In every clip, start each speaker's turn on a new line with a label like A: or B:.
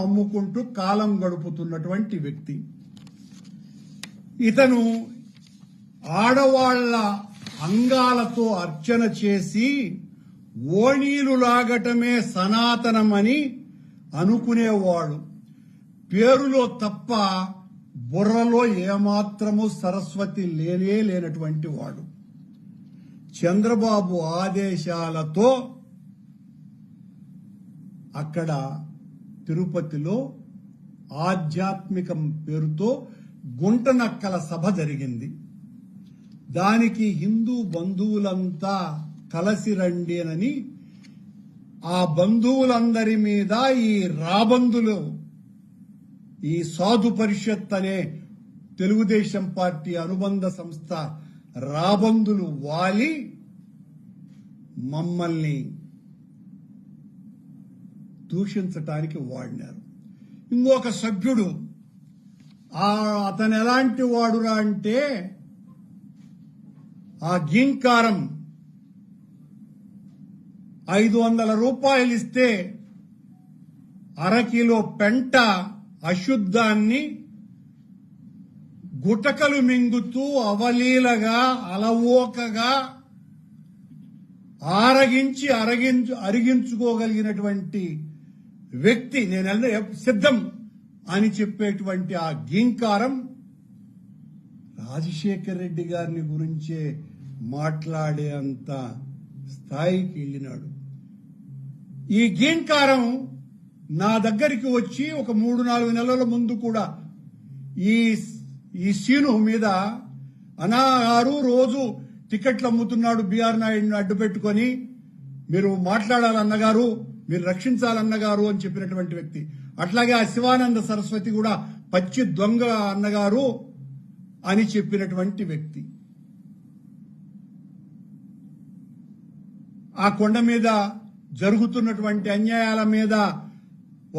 A: అమ్ముకుంటూ కాలం గడుపుతున్నటువంటి వ్యక్తి. ఇతను ఆడవాళ్ల అంగాలతో అర్చన చేసి ఓణీలు లాగటమే సనాతనమని అనుకునేవాడు. పేరులో తప్ప బుర్రలో ఏమాత్రము సరస్వతి లేనటువంటి వాడు. చంద్రబాబు ఆదేశాలతో అక్కడ తిరుపతిలో ఆధ్యాత్మికం పేరుతో గుంటనక్కల సభ జరిగింది. దానికి హిందూ బంధువులంతా కలసి రండి అని ఆ బంధువులందరి మీద ఈ రాబందులు, ఈ సాధు పరిషత్ అనే తెలుగుదేశం పార్టీ అనుబంధ సంస్థ రాబందులు వాలి మమ్మల్ని దూషించటానికి వాడినారు. ఇంకొక సభ్యుడు అతను ఎలాంటి వాడురా అంటే ఆ గీంకారం 500 రూపాయలు ఇస్తే అరకిలో పెంట అశుద్ధాన్ని గుటకలు మింగుతూ అవలీలగా అలవోకగా అరిగించుకోగలిగినటువంటి వ్యక్తి. నేను సిద్ధం అని చెప్పేటువంటి ఆ గీంకారం రాజశేఖర్ రెడ్డి గారిని గురించే మాట్లాడే అంత స్థాయికి వెళ్ళినాడు. ఈ గీంకారం నా దగ్గరికి వచ్చి ఒక 3-4 నెలల ముందు కూడా ఈ సీను మీద అన్నగారు రోజు టికెట్లు అమ్ముతున్నాడు బీఆర్ నాయుడిని అడ్డు పెట్టుకుని, మీరు మాట్లాడాలన్నగారు, మీరు రక్షించాలన్నగారు అని చెప్పినటువంటి వ్యక్తి. అట్లాగే ఆ శివానంద సరస్వతి కూడా పచ్చి దొంగ అన్నగారు అని చెప్పినటువంటి వ్యక్తి. ఆ కొండ మీద జరుగుతున్నటువంటి అన్యాయాల మీద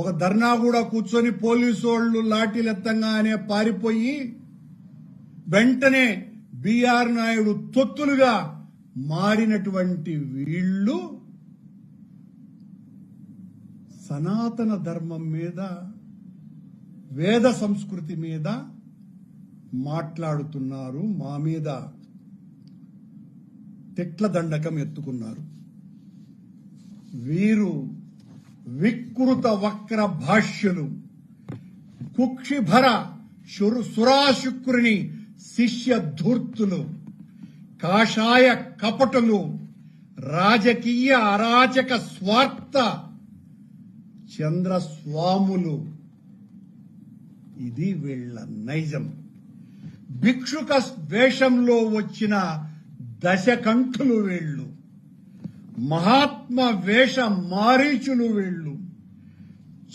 A: ఒక ధర్నా కూడా కూర్చొని పోలీసు వాళ్ళు లాఠీలు ఎత్తంగానే పారిపోయి వెంటనే బీఆర్ నాయుడు తొత్తులుగా మారినటువంటి వీళ్లు సనాతన ధర్మం మీద, వేద సంస్కృతి మీద మాట్లాడుతున్నారు. మా మీద తిట్ల దండకం ఎత్తుకున్నారు. వీరు వికృత వక్ర భాష్యులు, కుక్షిభర సురాశుక్రుని శిష్య ధూర్తులు, కాషాయ కపటులు, రాజకీయ అరాచక స్వార్థ చంద్రస్వాములు. ఇది వీళ్ల నైజం. భిక్షుక వేషంలో వచ్చిన దశకంఠులు వీళ్లు. మహాత్మ వేష మారీచులు వీళ్లు.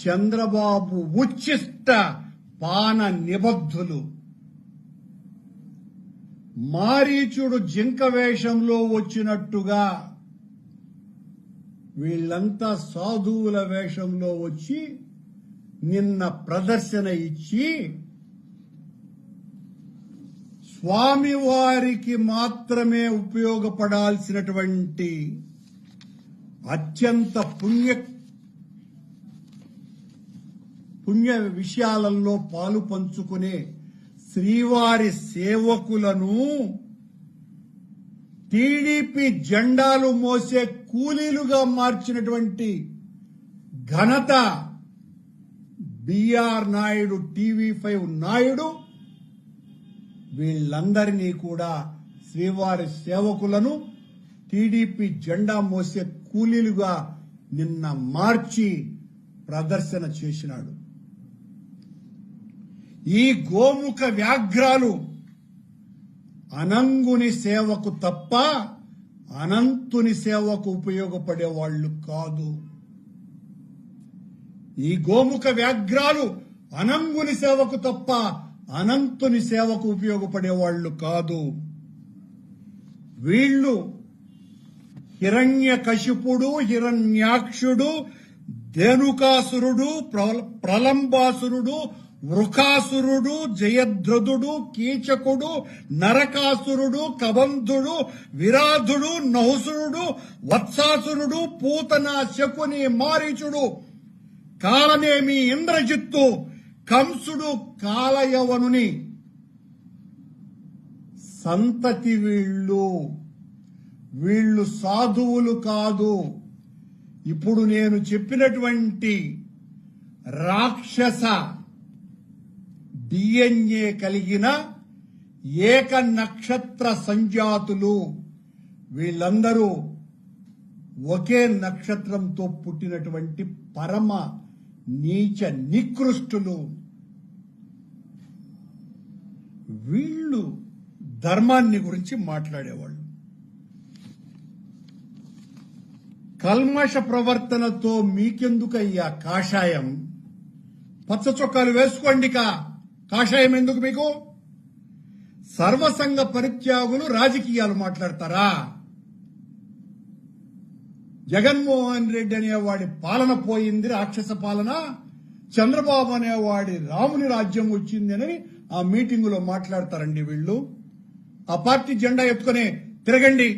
A: చంద్రబాబు ఉచ్చిష్ట పాన నిబద్ధులు. మారీచుడు జింక వేషంలో వచ్చినట్టుగా వీళ్లంతా సాధువుల వేషంలో వచ్చి నిన్న ప్రదర్శన ఇచ్చి స్వామివారికి మాత్రమే ఉపయోగపడాల్సినటువంటి అత్యంత పుణ్య విషయాలలో పాలు పంచుకునే శ్రీవారి సేవకులను టీడీపీ జెండాలు మోసే కూలీలుగా మార్చినటువంటి ఘనత బీఆర్ నాయుడు, TV5 నాయుడు, వీళ్లందరినీ కూడా శ్రీవారి సేవకులను టీడీపీ జెండా మోసే కూలీలుగా నిన్న మార్చి ప్రదర్శన చేసినాడు. ఈ గోముఖ వ్యాఘ్రాలు అనంగుని సేవకు తప్ప అనంతుని సేవకు ఉపయోగపడే వాళ్ళు కాదు. ఈ గోముఖ వ్యాఘ్రాలు అనంగుని సేవకు తప్ప అనంతుని సేవకు ఉపయోగపడే వాళ్ళు కాదు. వీళ్లు హిరణ్యకశిపుడు, హిరణ్యాక్షుడు, ధేనుకాసురుడు, ప్రలంబాసురుడు, వృకాసురుడు, జయద్రథుడు, కీచకుడు, నరకాసురుడు, కబంధుడు, విరాధుడు, నహుసురుడు, వత్సాసురుడు, పూతన, శకుని, మారీచుడు కాలనేమి ఇంద్రజిత్తు, కంసుడు కాలయవనుని సంతతి వీళ్ళు సాధువులు కాదు. ఇప్పుడు నేను చెప్పినటువంటి రాక్షస DNA కలిగిన ఏక నక్షత్ర సంజాతులు. వీళ్ళందరూ ఒకే నక్షత్రంతో పుట్టినటువంటి పరమ నీచ నికృష్టులు. వీళ్ళు ధర్మాన్ని గురించి మాట్లాడేవాళ్ళు. కల్మష ప్రవర్తనతో మీకెందుకయ్యా కాషాయం? పచ్చ చొక్కాలు వేసుకోండి. కాషాయం ఎందుకు మీకు? సర్వసంగ పరిత్యాగులు రాజకీయాలు మాట్లాడతారా? జగన్మోహన్ రెడ్డి అనేవాడి పాలన పోయింది, రాక్షస పాలన. చంద్రబాబు అనేవాడి రాముని రాజ్యం వచ్చిందని ఆ మీటింగులో మాట్లాడతారండి వీళ్ళు. ఆ పార్టీ జెండా ఎత్తుకుని తిరగండి.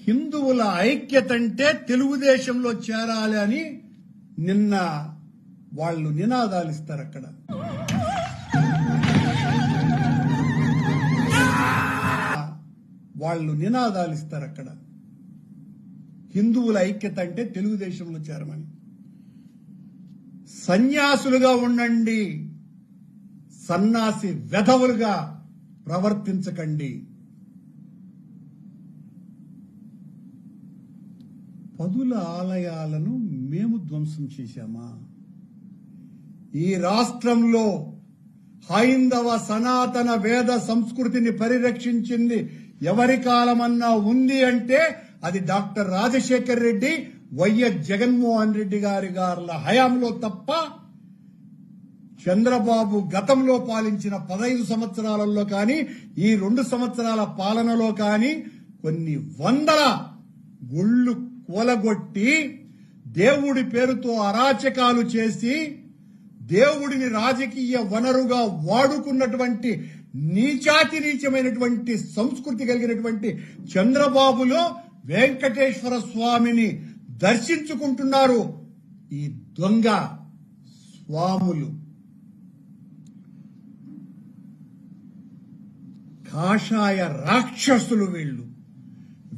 A: హిందువుల ఐక్యత అంటే తెలుగుదేశంలో చేరాలి అని నిన్న వాళ్ళు నినాదాలు ఇస్తారు. అక్కడ హిందువుల ఐక్యత అంటే తెలుగుదేశంలో చేరమని. సన్యాసులుగా ఉండండి, సన్నాసి వెధవులుగా ప్రవర్తించకండి. పదుల ఆలయాలను మేము ధ్వంసం చేశామా? ఈ రాష్ట్రంలో హైందవ సనాతన వేద సంస్కృతిని పరిరక్షించింది ఎవరి కాలమన్నా ఉంది అంటే అది డాక్టర్ రాజశేఖర్ రెడ్డి, వైఎస్ జగన్మోహన్ రెడ్డి గారి హయాంలో తప్ప చంద్రబాబు గతంలో పాలించిన 15 సంవత్సరాలలో కానీ ఈ 2 సంవత్సరాల పాలనలో కానీ కొన్ని వందల గుళ్ళు కూలగొట్టి దేవుడి పేరుతో అరాచకాలు చేసి దేవుడిని రాజకీయ వనరుగా వాడుకున్నటువంటి నీచాతి నీచమైనటువంటి సంస్కృతి కలిగినటువంటి చంద్రబాబులో వెంకటేశ్వర స్వామిని దర్శించుకుంటున్నారు ఈ దొంగ స్వాములు. కాషాయ రాక్షసులు వీళ్ళు,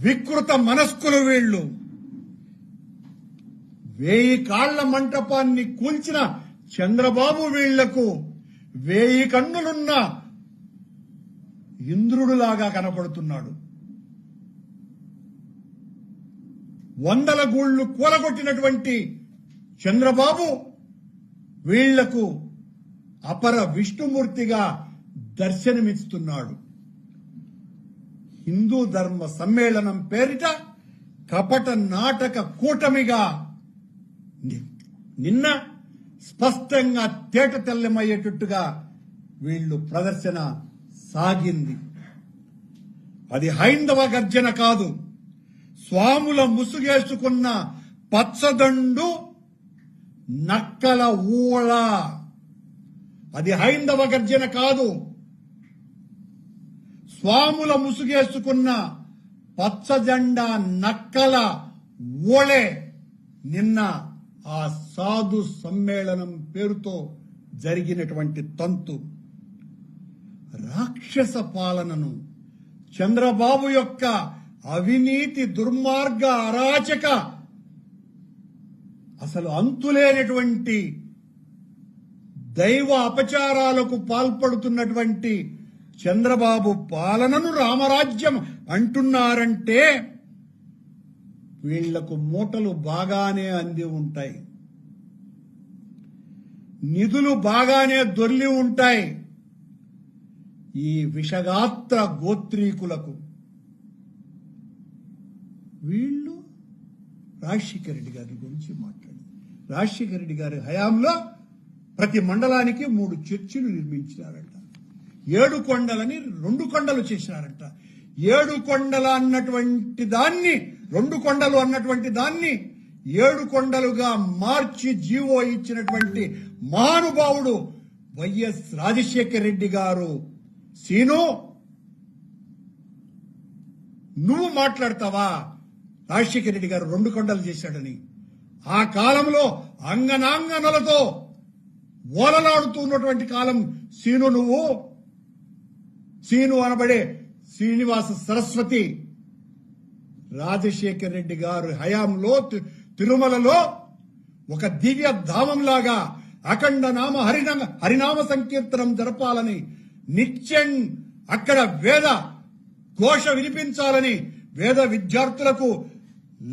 A: వికృత మనస్కులు వీళ్ళు. 1000 కాళ్ల మంటపాన్ని కూల్చిన చంద్రబాబు వీళ్లకు 1000 కన్నులున్న ఇంద్రుడులాగా కనపడుతున్నాడు. 100 గూళ్లు కూలగొట్టినటువంటి చంద్రబాబు వీళ్లకు అపర విష్ణుమూర్తిగా దర్శనమిస్తున్నాడు. హిందూ ధర్మ సమ్మేళనం పేరిట కపట నాటక కూటమిగా నిన్న స్పష్టంగా తేట తెల్లమయ్యేటట్టుగా వీళ్లు ప్రదర్శన సాగింది. అది హైందవ గర్జన కాదు, స్వాముల ముసుగేసుకున్న పచ్చదండు నక్కల ఊళ. అది హైందవ గర్జన కాదు, స్వాముల ముసుగేసుకున్న పచ్చజెండా నక్కల ఓళే నిన్న ఆ సాధు సమ్మేళనం పేరుతో జరిగినటువంటి తంతు. రాక్షస పాలనను, చంద్రబాబు యొక్క అవినీతి దుర్మార్గ అరాచక అసలు అంతులేనటువంటి దైవ అపచారాలకు పాల్పడుతున్నటువంటి చంద్రబాబు పాలనను రామరాజ్యం అంటున్నారంటే వీళ్లకు మూటలు బాగానే అంది ఉంటాయి, నిధులు బాగానే దొర్లి ఉంటాయి. ఈ విషగాత్ర గోత్రీకులకు వీళ్ళు రాజశేఖర రెడ్డి గారి గురించి మాట్లాడి, రాజశేఖర రెడ్డి గారి హయాంలో ప్రతి మండలానికి 3 చర్చిలు నిర్మించినారంట. 7 కొండలని 2 కొండలు చేసినారంట. 7 కొండల అన్నటువంటి దాన్ని 2 కొండలు అన్నటువంటి దాన్ని 7 కొండలుగా మార్చి జీవో ఇచ్చినటువంటి మహానుభావుడు వైఎస్ రాజశేఖర రెడ్డి గారు. సీను, నువ్వు మాట్లాడతావా రాజశేఖర రెడ్డి గారు 2 కొండలు చేశాడని? ఆ కాలంలో అంగనాంగనలతో ఓలలాడుతున్నటువంటి కాలం సీను. నువ్వు సీను అనబడే శ్రీనివాస సరస్వతి రాజశేఖర్ రెడ్డి గారు హయాంలో తిరుమలలో ఒక దివ్య ధామంలాగా అఖండ నామ హరినామ సంకీర్తనం జరపాలని, నిత్యం అక్కడ వేద ఘోష వినిపించాలని వేద విద్యార్థులకు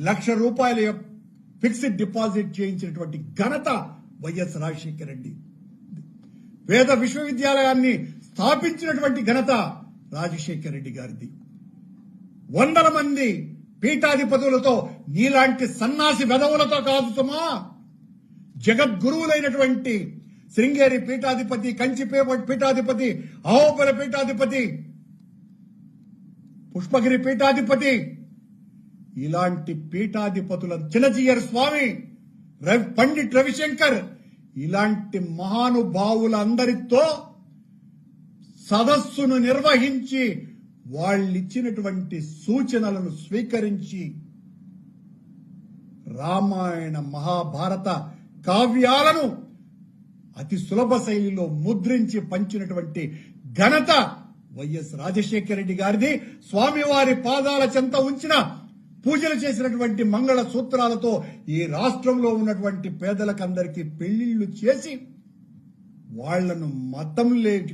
A: ₹1,00,000 ఫిక్స్డ్ డిపాజిట్ చేయించినటువంటి ఘనత వైఎస్ రాజశేఖర రెడ్డి. వేద విశ్వవిద్యాలయాన్ని స్థాపించినటువంటి ఘనత రాజశేఖర రెడ్డి గారిది. 100 మంది పీఠాధిపతులతో, నీలాంటి సన్నాసి వెధవులతో కాదు సుమా, జగద్గురువులైనటువంటి శృంగేరి పీఠాధిపతి, కంచి పీఠాధిపతి, అహోబల పీఠాధిపతి, పుష్పగిరి పీఠాధిపతి, ఇలాంటి పీఠాధిపతుల చిన్నజీయర్ స్వామి, పండిట్ రవిశంకర్, ఇలాంటి మహానుభావులందరితో సదస్సును నిర్వహించి వాళ్ళిచ్చినటువంటి సూచనలను స్వీకరించి రామాయణ మహాభారత కావ్యాలను అతి సులభ శైలిలో ముద్రించి పంచినటువంటి ఘనత వైఎస్ రాజశేఖర రెడ్డి గారిది. స్వామివారి పాదాల చెంత ఉంచిన పూజలు చేసినటువంటి మంగళ సూత్రాలతో ఈ రాష్ట్రంలో ఉన్నటువంటి పేదలకందరికీ పెళ్లిళ్లు చేసి వాళ్లను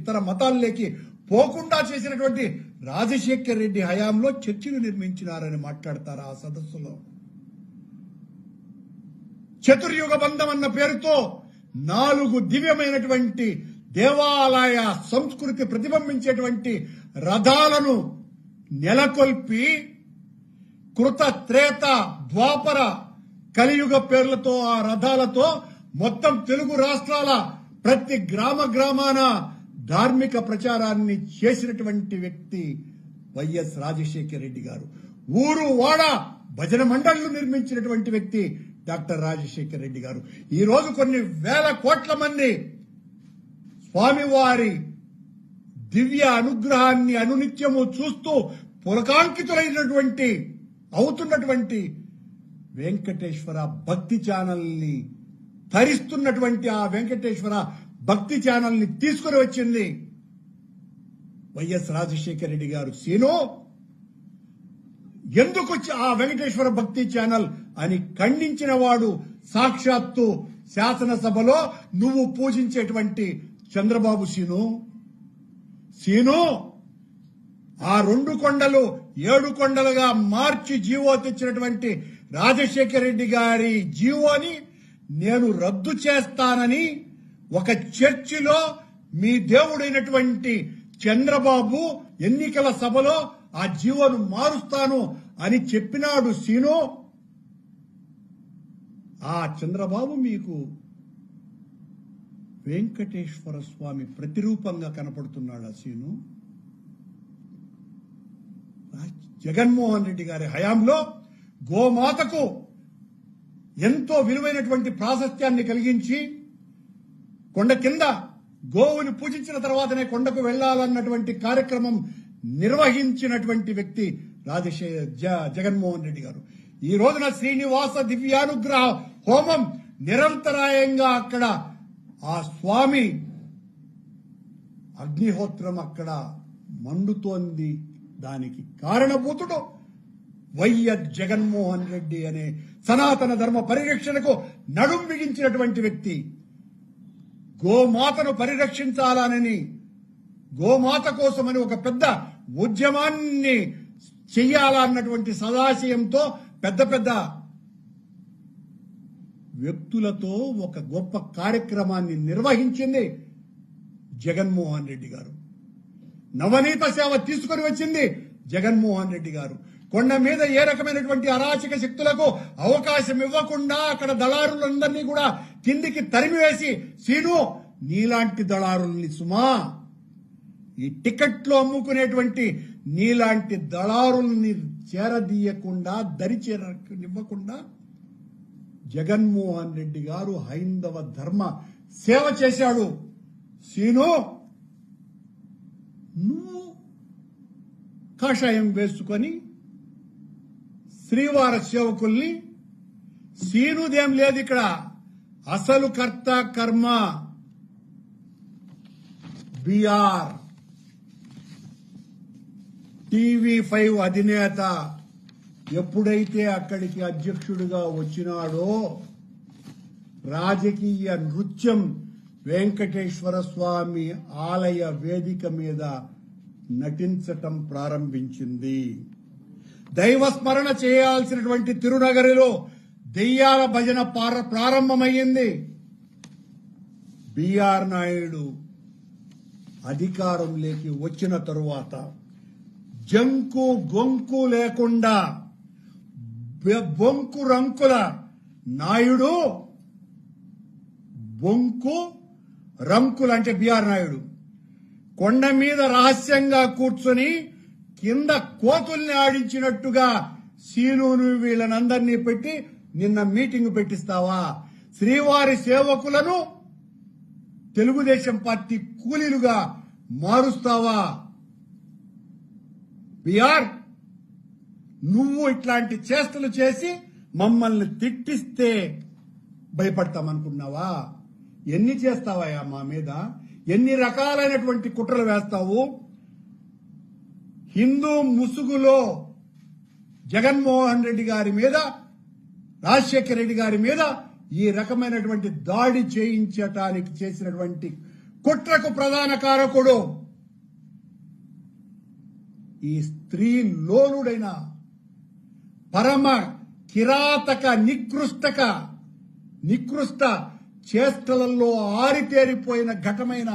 A: ఇతర మతాల్లోకి పోకుండా చేసినటువంటి రాజశేఖర్ రెడ్డి హయాంలో చర్చిలు నిర్మించినారని మాట్లాడతారు ఆ సదస్సులో. చతుర్యుగ బంధం అన్న పేరుతో 4 దివ్యమైనటువంటి దేవాలయ సంస్కృతి ప్రతిబింబించేటువంటి రథాలను నెలకొల్పి కృత, త్రేత, ద్వాపర, కలియుగ పేర్లతో ఆ రథాలతో మొత్తం తెలుగు రాష్ట్రాల ప్రతి గ్రామాన ధార్మిక ప్రచారాన్ని చేసినటువంటి వ్యక్తి వైఎస్ రాజశేఖర రెడ్డి గారు. ఊరు వాడ భజన మండళ్లు నిర్మించినటువంటి వ్యక్తి డాక్టర్ రాజశేఖర రెడ్డి గారు. ఈ రోజు కొన్ని వేల కోట్ల మంది స్వామివారి దివ్య అనుగ్రహాన్ని అనునిత్యము చూస్తూ పులకాంకితులైనటువంటి అవుతున్నటువంటి వెంకటేశ్వర భక్తి ఛానల్ ని ధరిస్తున్నటువంటి ఆ వెంకటేశ్వర భక్తి ఛానల్ ని తీసుకుని వచ్చింది వైఎస్ రాజశేఖర రెడ్డి గారు. సీను, ఎందుకు ఆ వెంకటేశ్వర భక్తి ఛానల్ అని ఖండించిన వాడు సాక్షాత్తు శాసనసభలో నువ్వు పూజించేటువంటి చంద్రబాబు. సీను ఆ 2 కొండలు 7 కొండలుగా మార్చి జీవో తెచ్చినటువంటి రాజశేఖర రెడ్డి గారి జీవోని నేను రద్దు చేస్తానని ఒక చర్చిలో మీ దేవుడైనటువంటి చంద్రబాబు ఎన్నికల సభలో ఆ జీవోను మారుస్తాను అని చెప్పినాడు సీను. ఆ చంద్రబాబు మీకు వెంకటేశ్వర స్వామి ప్రతిరూపంగా కనపడుతున్నాడు. ఆ సీను జగన్మోహన్ రెడ్డి గారి హయాంలో గోమాతకు ఎంతో విలువైనటువంటి ప్రాశస్త్యాన్ని కలిగించి కొండ కింద గోవుని పూజించిన తర్వాతనే కొండకు వెళ్లాలన్నటువంటి కార్యక్రమం నిర్వహించినటువంటి వ్యక్తి జగన్మోహన్ రెడ్డి గారు. ఈ రోజున శ్రీనివాస దివ్యానుగ్రహ హోమం నిరంతరాయంగా అక్కడ ఆ స్వామి అగ్నిహోత్రం అక్కడ మండుతోంది. దానికి కారణభూతుడు వైఎస్ జగన్మోహన్ రెడ్డి అనే సనాతన ధర్మ పరిరక్షణకు నడుం బిగించినటువంటి వ్యక్తి. గోమాతను పరిరక్షించాలనని, గోమాత కోసమని ఒక పెద్ద ఉద్యమాన్ని చెయ్యాలన్నటువంటి సదాశయంతో పెద్ద వ్యక్తులతో ఒక గొప్ప కార్యక్రమాన్ని నిర్వహించింది జగన్మోహన్ రెడ్డి గారు. నవనీత సేవ తీసుకుని వచ్చింది జగన్మోహన్ రెడ్డి గారు. కొండ మీద ఏ రకమైనటువంటి అరాచక శక్తులకు అవకాశం ఇవ్వకుండా అక్కడ దళారులందరినీ కూడా కిందికి తరిమివేసి, సీను నీలాంటి దళారుల్ని సుమా, ఈ టికెట్లు అమ్ముకునేటువంటి నీలాంటి దళారుల్ని చేరదీయకుండా, దరి చేరనివ్వకుండా జగన్మోహన్ రెడ్డి గారు హైందవ ధర్మ సేవ చేశాడు. సీను, నువ్వు కాషాయం వేసుకొని శ్రీవార సేవకుల్ని సీనుదేం లేదు ఇక్కడ. అసలు కర్త కర్మ బిఆర్. టీవీ5 అధినేత ఎప్పుడైతే అక్కడికి అధ్యక్షుడిగా వచ్చినాడో రాజకీయ నృత్యం వెంకటేశ్వర స్వామి ఆలయ వేదిక మీద నటించటం ప్రారంభించింది. దైవస్మరణ చేయాల్సినటువంటి తిరునగరిలో దెయ్యాల భజన ప్రారంభమయ్యింది. బిఆర్ నాయుడు అధికారంలోకి వచ్చిన తరువాత జంకు గొంకు లేకుండా బొంకు రంకుల నాయుడు, బొంకు రంకులు అంటే బిఆర్ నాయుడు కొండ మీద రహస్యంగా కూర్చొని కింద కోతుల్ని ఆడించినట్టుగా సీనును వీళ్ళనందరినీ పెట్టి నిన్న మీటింగ్ పెట్టిస్తావా? శ్రీవారి సేవకులను తెలుగుదేశం పార్టీ కూలీలుగా మారుస్తావా? బిఆర్, నువ్వు ఇట్లాంటి చేష్టలు చేసి మమ్మల్ని తిట్టిస్తే భయపడతామనుకున్నావా? ఎన్ని చేస్తావా మా మీద? ఎన్ని రకాలైనటువంటి కుట్రలు వేస్తావు? హిందూ ముసుగులో జగన్మోహన్ రెడ్డి గారి మీద, రాజశేఖర రెడ్డి గారి మీద ఈ రకమైనటువంటి దాడి చేయించటానికి చేసినటువంటి కుట్రకు ప్రధాన కారకుడు ఈ స్త్రీ లోలుడైన పరమ కిరాతక నికృష్ట చేష్టలలో ఆరితేరిపోయిన ఘటమైన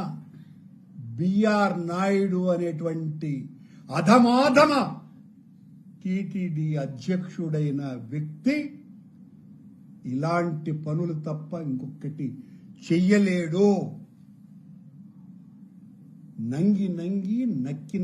A: బిఆర్ నాయుడు అనేటువంటి అధమాధమ టీటీడీ అధ్యక్షుడైన వ్యక్తి ఇలాంటి పనులు తప్ప ఇంకొకటి చెయ్యలేడు. నంగి నక్కి